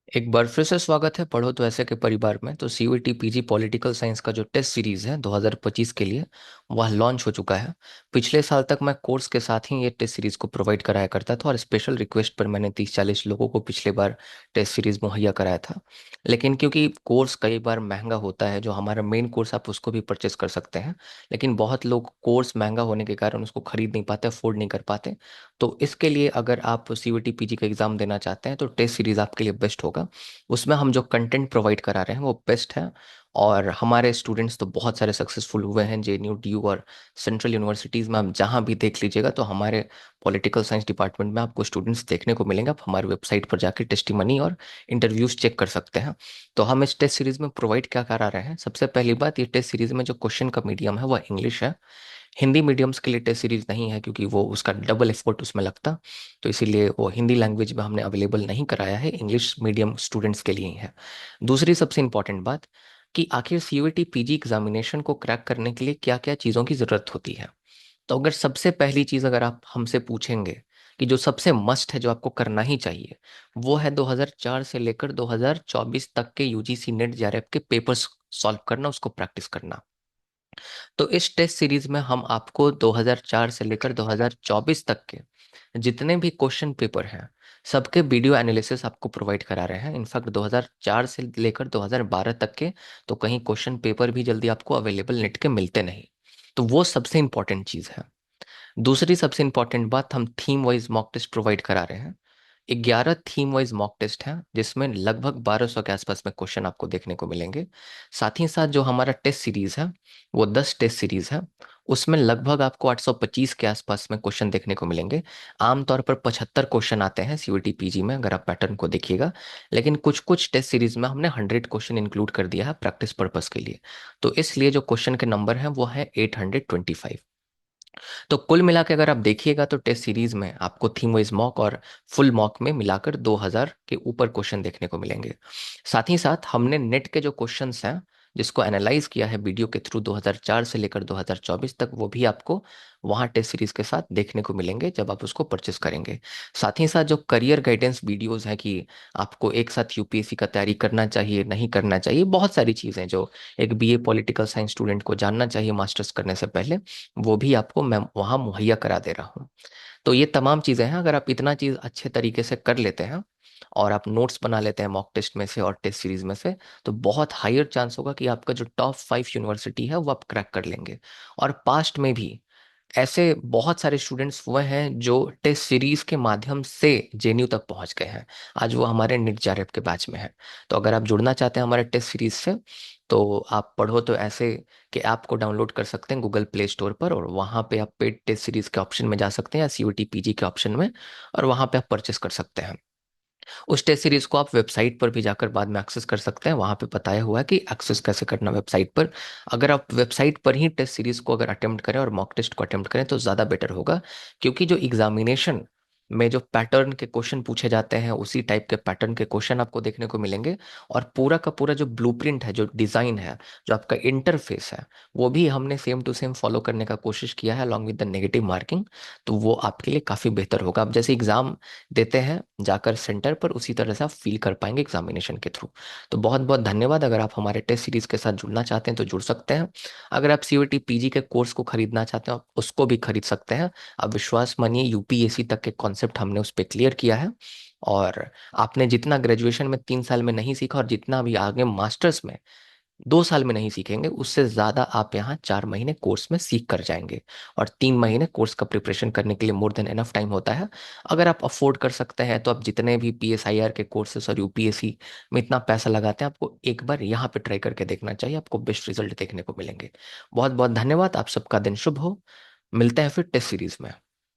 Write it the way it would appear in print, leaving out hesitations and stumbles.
एक बार फिर से स्वागत है पढ़ो तो ऐसे के परिवार में। तो सीयूईटी पीजी पॉलिटिकल साइंस का जो टेस्ट सीरीज है 2025 के लिए वह लॉन्च हो चुका है। पिछले साल तक मैं कोर्स के साथ ही ये टेस्ट सीरीज को प्रोवाइड कराया करता था और स्पेशल रिक्वेस्ट पर मैंने 30-40 लोगों को पिछले बार टेस्ट सीरीज मुहैया कराया था। लेकिन क्योंकि कोर्स कई बार महंगा होता है, जो हमारा मेन कोर्स आप उसको भी परचेस कर सकते हैं, लेकिन बहुत लोग कोर्स महंगा होने के कारण उसको खरीद नहीं पाते, अफोर्ड नहीं कर पाते। तो इसके लिए अगर आप सीयूईटी पीजी का एग्जाम देना चाहते हैं तो टेस्ट सीरीज आपके लिए बेस्ट होगा। उसमें हम जो कंटेंट प्रोवाइड करा रहे हैं वो बेस्ट है। और हमारे स्टूडेंट्स तो बहुत सारे सक्सेसफुल हुए हैं, जेएनयू, डीयू और सेंट्रल यूनिवर्सिटीज़ में। आप जहाँ भी देख लीजिएगा तो हमारे पॉलिटिकल साइंस डिपार्टमेंट में आपको स्टूडेंट्स देखने को मिलेंगे। आप हमारी वेबसाइट पर जाकर टेस्टिमनी और इंटरव्यूज चेक कर सकते हैं। तो हम इस टेस्ट सीरीज में प्रोवाइड क्या करा रहे हैं, सबसे पहली बात, ये टेस्ट सीरीज में जो क्वेश्चन का मीडियम है वह इंग्लिश है। हिंदी मीडियम्स के लिए टेस्ट सीरीज नहीं है क्योंकि वो उसका डबल एफर्ट उसमें लगता। तो इसीलिए वो हिंदी लैंग्वेज में हमने अवेलेबल नहीं कराया है, इंग्लिश मीडियम स्टूडेंट्स के लिए ही है। दूसरी सबसे इंपॉर्टेंट बात कि आखिर सीयूईटी पीजी एग्जामिनेशन को क्रैक करने के लिए क्या क्या चीज़ों की ज़रूरत होती है। तो अगर सबसे पहली चीज़ अगर आप हमसे पूछेंगे कि जो सबसे मस्ट है, जो आपको करना ही चाहिए, वो है 2004 से लेकर 2024 तक के यूजीसी नेट जेआरएफ के पेपर्स सॉल्व करना, उसको प्रैक्टिस करना। तो इस टेस्ट सीरीज में हम आपको 2004 से लेकर 2024 तक के जितने भी क्वेश्चन पेपर हैं सबके वीडियो एनालिसिस आपको प्रोवाइड करा रहे हैं। इनफैक्ट 2004 से लेकर 2012 तक के तो कहीं क्वेश्चन पेपर भी जल्दी आपको अवेलेबल नेट के मिलते नहीं। तो वो सबसे इंपॉर्टेंट चीज़ है। दूसरी सबसे इंपॉर्टेंट बात, हम theme wise mock test provide करा रहे हैं। 11 थीम वाइज मॉक टेस्ट हैं जिसमें लगभग 1200 के आसपास में क्वेश्चन आपको देखने को मिलेंगे। साथ ही साथ जो हमारा टेस्ट सीरीज है वो 10 टेस्ट सीरीज है। उसमें लगभग आपको 825 के आसपास में क्वेश्चन देखने को मिलेंगे। आमतौर पर 75 क्वेश्चन आते हैं सीयूईटी पीजी में, अगर आप पैटर्न को देखिएगा। लेकिन कुछ कुछ टेस्ट सीरीज में हमने 100 क्वेश्चन इंक्लूड कर दिया है प्रैक्टिस पर्पस के लिए। तो इसलिए जो क्वेश्चन के नंबर हैं वो है 825। तो कुल मिला के अगर आप देखिएगा तो टेस्ट सीरीज में आपको थीम वाइज मॉक और फुल मॉक में मिलाकर 2000 के ऊपर क्वेश्चन देखने को मिलेंगे। साथ ही साथ हमने नेट के जो क्वेश्चंस हैं जिसको एनालाइज किया है वीडियो के थ्रू 2004 से लेकर 2024 तक, वो भी आपको वहाँ टेस्ट सीरीज के साथ देखने को मिलेंगे जब आप उसको परचेस करेंगे। साथ ही साथ जो करियर गाइडेंस वीडियोस हैं कि आपको एक साथ यूपीएससी का तैयारी करना चाहिए नहीं करना चाहिए, बहुत सारी चीज़ें जो एक बीए पॉलिटिकल साइंस स्टूडेंट को जानना चाहिए मास्टर्स करने से पहले, वो भी आपको मैं वहाँ मुहैया करा दे रहा हूँ। तो ये तमाम चीज़ें हैं। अगर आप इतना चीज़ अच्छे तरीके से कर लेते हैं और आप नोट्स बना लेते हैं मॉक टेस्ट में से और टेस्ट सीरीज में से, तो बहुत हायर चांस होगा कि आपका जो टॉप 5 यूनिवर्सिटी है वो आप क्रैक कर लेंगे। और पास्ट में भी ऐसे बहुत सारे स्टूडेंट्स हुए हैं जो टेस्ट सीरीज के माध्यम से जेएनयू तक पहुंच गए हैं। आज वो हमारे निट जेआरएफ के बैच में है। तो अगर आप जुड़ना चाहते हैं हमारे टेस्ट सीरीज से, तो आप पढ़ो तो ऐसे के ऐप को डाउनलोड कर सकते हैं गूगल प्ले स्टोर पर, और वहाँ पे आप पेड टेस्ट सीरीज के ऑप्शन में जा सकते हैं या सीयूटी पीजी के ऑप्शन में, और वहाँ पे आप परचेस कर सकते हैं। उस टेस्ट सीरीज को आप वेबसाइट पर भी जाकर बाद में एक्सेस कर सकते हैं, वहां पे बताया हुआ है कि एक्सेस कैसे करना वेबसाइट पर। अगर आप वेबसाइट पर ही टेस्ट सीरीज को अगर अटेम्प्ट करें और मॉक टेस्ट को अटेम्प्ट करें तो ज़्यादा बेटर होगा। क्योंकि जो एग्जामिनेशन में जो पैटर्न के क्वेश्चन पूछे जाते हैं उसी टाइप के पैटर्न के क्वेश्चन आपको देखने को मिलेंगे। और पूरा का पूरा जो ब्लूप्रिंट है, जो डिज़ाइन है, जो आपका इंटरफेस है, वो भी हमने सेम टू सेम फॉलो करने का कोशिश किया है along with the negative marking. तो वो आपके लिए काफ़ी बेहतर होगा। आप जैसे एग्जाम देते हैं जाकर सेंटर पर, उसी तरह से आप फील कर पाएंगे एग्जामिनेशन के थ्रू। तो बहुत बहुत धन्यवाद। अगर आप हमारे टेस्ट सीरीज के साथ जुड़ना चाहते हैं तो जुड़ सकते हैं। अगर आप सीयूईटी पीजी के कोर्स को खरीदना चाहते हैं आप उसको भी खरीद सकते हैं। आप विश्वास मानिए यूपीएससी तक के कॉन्सेप्ट हमने उस पर क्लियर किया है। और आपने जितना ग्रेजुएशन में 3 साल में नहीं सीखा और जितना भी आगे मास्टर्स में 2 साल में नहीं सीखेंगे, उससे ज़्यादा आप यहाँ 4 महीने कोर्स में सीख कर जाएंगे। और 3 महीने कोर्स का प्रिपरेशन करने के लिए मोर देन एनफ टाइम होता है। अगर आप अफोर्ड कर सकते हैं तो आप जितने भी पीएसआईआर के कोर्सेस और यूपीएससी में इतना पैसा लगाते हैं, आपको एक बार यहाँ पे ट्राई करके देखना चाहिए, आपको बेस्ट रिजल्ट देखने को मिलेंगे। बहुत बहुत धन्यवाद। आप सबका दिन शुभ हो। मिलते हैं फिर टेस्ट सीरीज में।